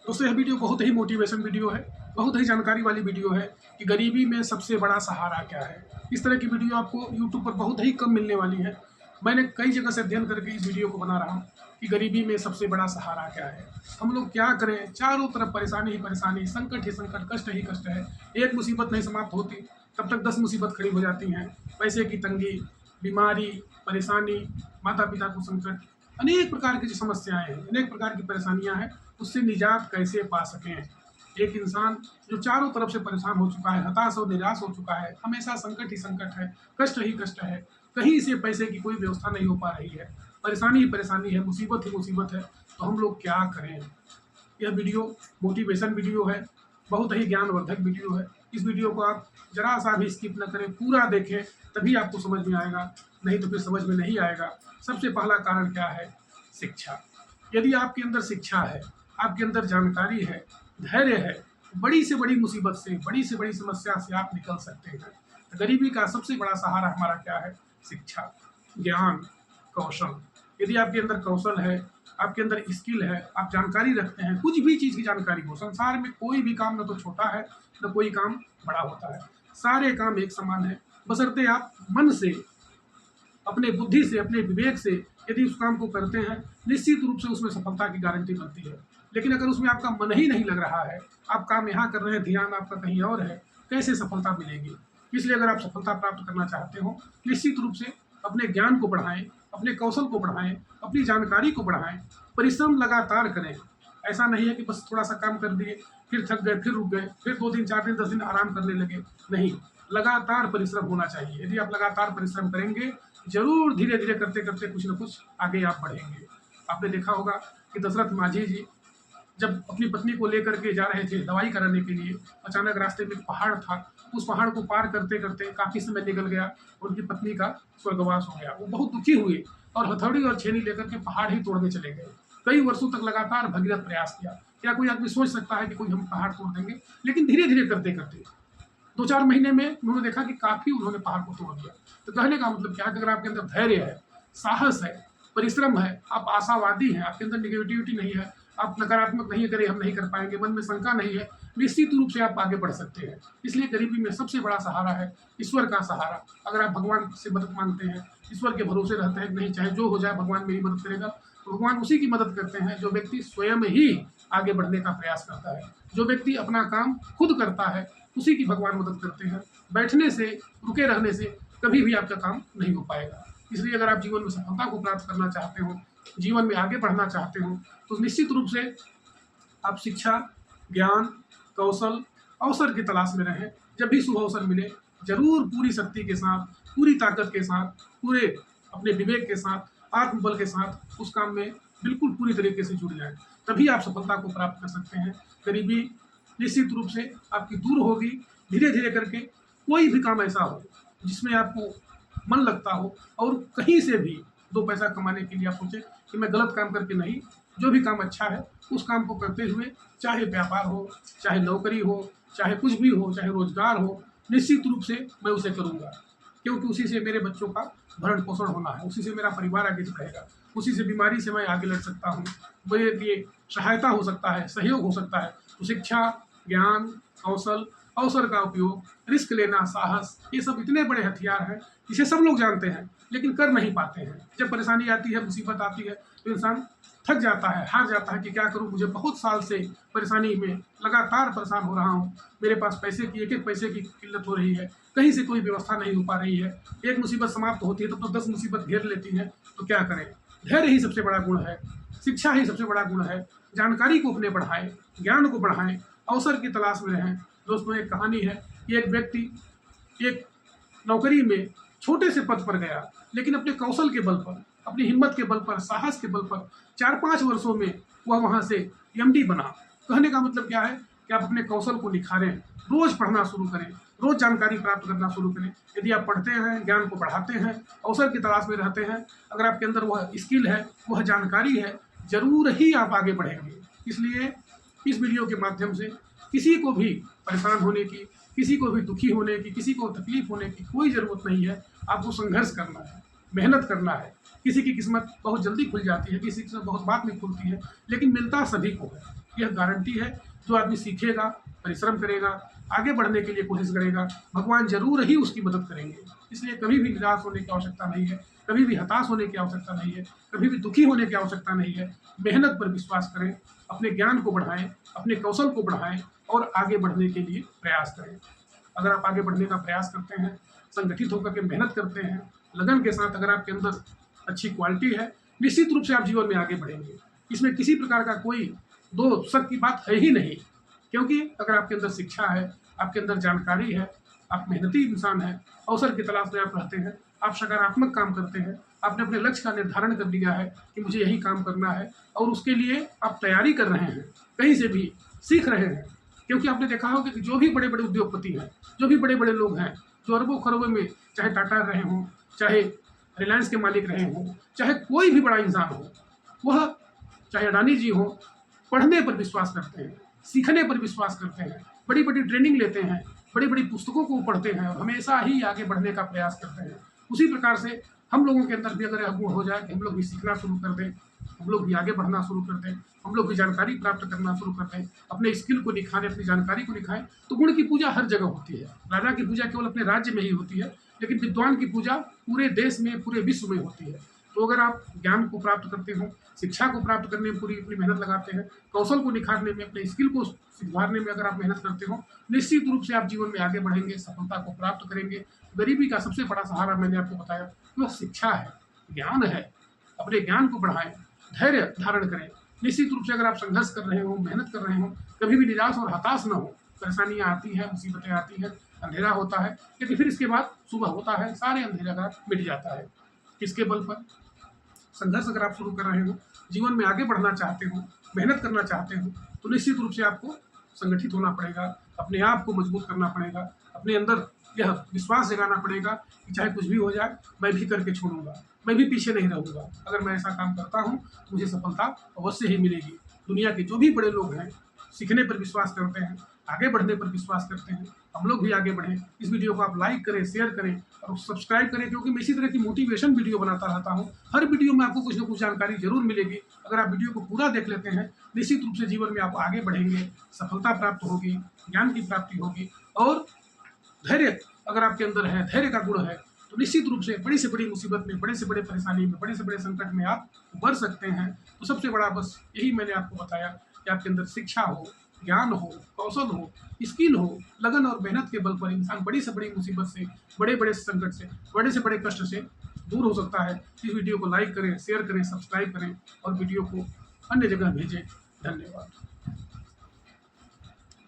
दोस्तों यह वीडियो बहुत ही मोटिवेशन वीडियो है, बहुत ही जानकारी वाली वीडियो है कि गरीबी में सबसे बड़ा सहारा क्या है। इस तरह की वीडियो आपको यूट्यूब पर बहुत ही कम मिलने वाली है। मैंने कई जगह से अध्ययन करके इस वीडियो को बना रहा हूँ कि गरीबी में सबसे बड़ा सहारा क्या है। हम लोग क्या करें, चारों तरफ परेशानी ही परेशानी, संकट ही संकट, कष्ट ही कष्ट है। एक मुसीबत नहीं समाप्त होती तब तक 10 मुसीबत खड़ी हो जाती हैं। पैसे की तंगी, बीमारी, परेशानी, माता पिता को संकट, अनेक प्रकार की जो समस्याएं हैं, अनेक प्रकार की परेशानियां हैं, उससे निजात कैसे पा सकें। एक इंसान जो चारों तरफ से परेशान हो चुका है, हताश और निराश हो चुका है, हमेशा संकट ही संकट है, कष्ट ही कष्ट है, कहीं से पैसे की कोई व्यवस्था नहीं हो पा रही है, परेशानी ही परेशानी है, मुसीबत ही मुसीबत है, तो हम लोग क्या करें। यह वीडियो मोटिवेशन वीडियो है, बहुत ही ज्ञानवर्धक वीडियो है। इस वीडियो को आप जरा सा भी स्किप न करें, पूरा देखें, तभी आपको समझ में आएगा, नहीं तो फिर समझ में नहीं आएगा। सबसे पहला कारण क्या है? शिक्षा। यदि आपके अंदर शिक्षा है, आपके अंदर जानकारी है, धैर्य है, बड़ी से बड़ी मुसीबत से, बड़ी से बड़ी समस्या से आप निकल सकते हैं। तो गरीबी का सबसे बड़ा सहारा हमारा क्या है? शिक्षा, ज्ञान, कौशल। यदि आपके अंदर कौशल है, आपके अंदर स्किल है, आप जानकारी रखते हैं, कुछ भी चीज़ की जानकारी हो, संसार में कोई भी काम न तो छोटा है न कोई काम बड़ा होता है, सारे काम एक समान है, बशर्ते आप मन से, अपने बुद्धि से, अपने विवेक से यदि उस काम को करते हैं, निश्चित रूप से उसमें सफलता की गारंटी बनती है। लेकिन अगर उसमें आपका मन ही नहीं लग रहा है, आप काम यहाँ कर रहे हैं, ध्यान आपका कहीं और है, कैसे सफलता मिलेगी। इसलिए अगर आप सफलता प्राप्त करना चाहते हो, निश्चित रूप से अपने ज्ञान को बढ़ाएं, अपने कौशल को बढ़ाएं, अपनी जानकारी को बढ़ाएं, परिश्रम लगातार करें। ऐसा नहीं है कि बस थोड़ा सा काम कर दिए, फिर थक गए, फिर रुक गए, फिर 2 दिन 4 दिन 10 दिन आराम करने लगे। नहीं, लगातार परिश्रम होना चाहिए। यदि आप लगातार परिश्रम करेंगे, जरूर धीरे धीरे करते करते कुछ न कुछ आगे आप बढ़ेंगे। आपने देखा होगा कि दशरथ माझी जी जब अपनी पत्नी को लेकर के जा रहे थे दवाई कराने के लिए, अचानक रास्ते में एक पहाड़ था, उस पहाड़ को पार करते करते काफ़ी समय निकल गया, उनकी पत्नी का स्वर्गवास हो गया। वो बहुत दुखी हुए और हथौड़ी और छेनी लेकर के पहाड़ ही तोड़ने चले गए। कई वर्षों तक लगातार भगीरथ प्रयास किया। क्या कोई आदमी सोच सकता है कि कोई हम पहाड़ तोड़ देंगे? लेकिन धीरे धीरे करते करते 2-4 महीने में उन्होंने देखा कि काफ़ी उन्होंने पहाड़ को तोड़ दिया। तो कहने का मतलब क्या है कि अगर आपके अंदर धैर्य है, साहस है, परिश्रम है, आप आशावादी हैं, आपके अंदर नेगेटिविटी नहीं है, आप नकारात्मक नहीं करें, हम नहीं कर पाएंगे, मन में शंका नहीं है, निश्चित रूप से आप आगे बढ़ सकते हैं। इसलिए गरीबी में सबसे बड़ा सहारा है ईश्वर का सहारा। अगर आप भगवान से मदद मांगते हैं, ईश्वर के भरोसे रहते हैं कि नहीं, चाहे जो हो जाए भगवान मेरी मदद करेगा, तो भगवान उसी की मदद करते हैं जो व्यक्ति स्वयं ही आगे बढ़ने का प्रयास करता है। जो व्यक्ति अपना काम खुद करता है, उसी की भगवान मदद करते हैं। बैठने से, रुके रहने से कभी भी आपका काम नहीं हो पाएगा। इसलिए अगर आप जीवन में सफलता को प्राप्त करना चाहते हो, जीवन में आगे बढ़ना चाहते हो, तो निश्चित रूप से आप शिक्षा, ज्ञान, कौशल, अवसर की तलाश में रहें। जब भी शुभ अवसर मिले, जरूर पूरी शक्ति के साथ, पूरी ताकत के साथ, पूरे अपने विवेक के साथ, आत्मबल के साथ उस काम में बिल्कुल पूरी तरीके से जुड़ जाएं। तभी आप सफलता को प्राप्त कर सकते हैं। गरीबी निश्चित रूप से आपकी दूर होगी। धीरे धीरे करके कोई भी काम ऐसा हो जिसमें आपको मन लगता हो, और कहीं से भी 2 पैसा कमाने के लिए आप सोचें कि मैं गलत काम करके नहीं, जो भी काम अच्छा है उस काम को करते हुए, चाहे व्यापार हो, चाहे नौकरी हो, चाहे कुछ भी हो, चाहे रोजगार हो, निश्चित रूप से मैं उसे करूँगा, क्योंकि उसी से मेरे बच्चों का भरण पोषण होना है, उसी से मेरा परिवार आगे बढ़ेगा, उसी से बीमारी से मैं आगे लड़ सकता हूँ, मेरे लिए सहायता हो सकता है, सहयोग हो सकता है। तो शिक्षा, ज्ञान, कौशल, अवसर का उपयोग, रिस्क लेना, साहस, ये सब इतने बड़े हथियार हैं जिसे सब लोग जानते हैं लेकिन कर नहीं पाते हैं। जब परेशानी आती है, मुसीबत आती है, तो इंसान थक जाता है, हार जाता है कि क्या करूं, मुझे बहुत साल से परेशानी में लगातार परेशान हो रहा हूं, मेरे पास पैसे की, एक एक पैसे की किल्लत हो रही है, कहीं से कोई व्यवस्था नहीं हो पा रही है, एक मुसीबत समाप्त होती है तो 10 मुसीबत घेर लेती है, तो क्या करें। धैर्य ही सबसे बड़ा गुण है, शिक्षा ही सबसे बड़ा गुण है। जानकारी को अपने बढ़ाएं, ज्ञान को बढ़ाएं, अवसर की तलाश में रहें। दोस्तों, एक कहानी है कि एक व्यक्ति एक नौकरी में छोटे से पद पर गया, लेकिन अपने कौशल के बल पर, अपनी हिम्मत के बल पर, साहस के बल पर 4-5 वर्षों में वह वहाँ से एमडी बना। कहने का मतलब क्या है कि आप अपने कौशल को निखारें, रोज पढ़ना शुरू करें, रोज जानकारी प्राप्त करना शुरू करें। यदि आप पढ़ते हैं, ज्ञान को बढ़ाते हैं, अवसर की तलाश में रहते हैं, अगर आपके अंदर वह स्किल है, वह जानकारी है, जरूर ही आप आगे बढ़ेंगे। इसलिए इस वीडियो के माध्यम से किसी को भी परेशान होने की, किसी को भी दुखी होने की, किसी को तकलीफ होने की कोई ज़रूरत नहीं है। आपको संघर्ष करना है, मेहनत करना है। किसी की किस्मत बहुत जल्दी खुल जाती है, किसी की किस्मत बहुत बाद में खुलती है, लेकिन मिलता सभी को है। यह गारंटी है। जो आदमी सीखेगा, परिश्रम करेगा, आगे बढ़ने के लिए कोशिश करेगा, भगवान जरूर ही उसकी मदद करेंगे। इसलिए कभी भी निराश होने की आवश्यकता नहीं है, कभी भी हताश होने की आवश्यकता नहीं है, कभी भी दुखी होने की आवश्यकता नहीं है। मेहनत पर विश्वास करें, अपने ज्ञान को बढ़ाएं, अपने कौशल को बढ़ाएं और आगे बढ़ने के लिए प्रयास करें। अगर आप आगे बढ़ने का प्रयास करते हैं, संगठित होकर के मेहनत करते हैं, लगन के साथ अगर आपके अंदर अच्छी क्वालिटी है, निश्चित रूप से आप जीवन में आगे बढ़ेंगे। इसमें किसी प्रकार का कोई दो शक की बात है ही नहीं, क्योंकि अगर आपके अंदर शिक्षा है, आपके अंदर जानकारी है, आप मेहनती इंसान हैं, अवसर की तलाश में आप रहते हैं, आप सकारात्मक काम करते हैं, आपने अपने लक्ष्य का निर्धारण कर लिया है कि मुझे यही काम करना है और उसके लिए आप तैयारी कर रहे हैं, कहीं से भी सीख रहे हैं। क्योंकि आपने देखा होगा कि जो भी बड़े बड़े उद्योगपति हैं, जो भी बड़े बड़े लोग हैं, जो अरबों खरबों में, चाहे टाटा रहे हों, चाहे रिलायंस के मालिक रहे हों, चाहे कोई भी बड़ा इंसान हो, वह चाहे अडानी जी हो, पढ़ने पर विश्वास करते हैं, सीखने पर विश्वास करते हैं, बड़ी बड़ी ट्रेनिंग लेते हैं, बड़ी बड़ी पुस्तकों को पढ़ते हैं और हमेशा ही आगे बढ़ने का प्रयास करते हैं। उसी प्रकार से हम लोगों के अंदर भी अगर यह गुण हो जाए कि हम लोग भी सीखना शुरू कर दें, हम लोग भी आगे बढ़ना शुरू कर दें, हम लोग भी जानकारी प्राप्त करना शुरू कर दें, अपने स्किल को निखारें, अपनी जानकारी को निखाएं, तो गुण की पूजा हर जगह होती है। राजा की पूजा केवल अपने राज्य में ही होती है, लेकिन विद्वान की पूजा पूरे देश में, पूरे विश्व में होती है। तो अगर आप ज्ञान को प्राप्त करते हो, शिक्षा को प्राप्त करने में पूरी अपनी मेहनत लगाते हैं, कौशल को निखारने में, अपने स्किल को सुधारने में अगर आप मेहनत करते हो, निश्चित रूप से आप जीवन में आगे बढ़ेंगे, सफलता को प्राप्त करेंगे। गरीबी का सबसे बड़ा सहारा मैंने आपको बताया वह शिक्षा है, ज्ञान है। अपने ज्ञान को बढ़ाएं, धैर्य धारण करें। निश्चित रूप से अगर आप संघर्ष कर रहे हो, मेहनत कर रहे हो, कभी भी निराश और हताश न हो। परेशानियां आती हैं, मुसीबतें आती हैं, अंधेरा होता है, लेकिन फिर इसके बाद सुबह होता है, सारे अंधेरा का मिट जाता है। किसके बल पर? संघर्ष अगर आप शुरू कर रहे हो, जीवन में आगे बढ़ना चाहते हो, मेहनत करना चाहते हो, तो निश्चित रूप से आपको संगठित होना पड़ेगा, अपने आप को मजबूत करना पड़ेगा, अपने अंदर यह विश्वास जगाना पड़ेगा कि चाहे कुछ भी हो जाए, मैं भी करके छोड़ूंगा, मैं भी पीछे नहीं रहूँगा। अगर मैं ऐसा काम करता हूँ तो मुझे सफलता अवश्य ही मिलेगी। दुनिया के जो भी बड़े लोग हैं, सीखने पर विश्वास करते हैं, आगे बढ़ने पर विश्वास करते हैं। हम लोग भी आगे बढ़ें। इस वीडियो को आप लाइक करें, शेयर करें और सब्सक्राइब करें, क्योंकि मैं इसी तरह की मोटिवेशन वीडियो बनाता रहता हूँ। हर वीडियो में आपको कुछ न कुछ जानकारी जरूर मिलेगी। अगर आप वीडियो को पूरा देख लेते हैं, निश्चित रूप से जीवन में आप आगे बढ़ेंगे, सफलता प्राप्त होगी, ज्ञान की प्राप्ति होगी और धैर्य अगर आपके अंदर है, धैर्य का गुण है, तो निश्चित रूप से बड़ी से बड़ी मुसीबत में, बड़े से बड़े परेशानी में, बड़े से बड़े संकट में आप उबर सकते हैं। तो सबसे बड़ा बस यही मैंने आपको बताया कि आपके अंदर शिक्षा हो, ज्ञान हो, कौशल हो, स्किल हो, लगन और मेहनत के बल पर इंसान बड़ी से बड़ी मुसीबत से, बड़े बड़े संकट से, बड़े से बड़े कष्ट से दूर हो सकता है। इस वीडियो को लाइक करें, शेयर करें, सब्सक्राइब करें और वीडियो को अन्य जगह भेजें। धन्यवाद।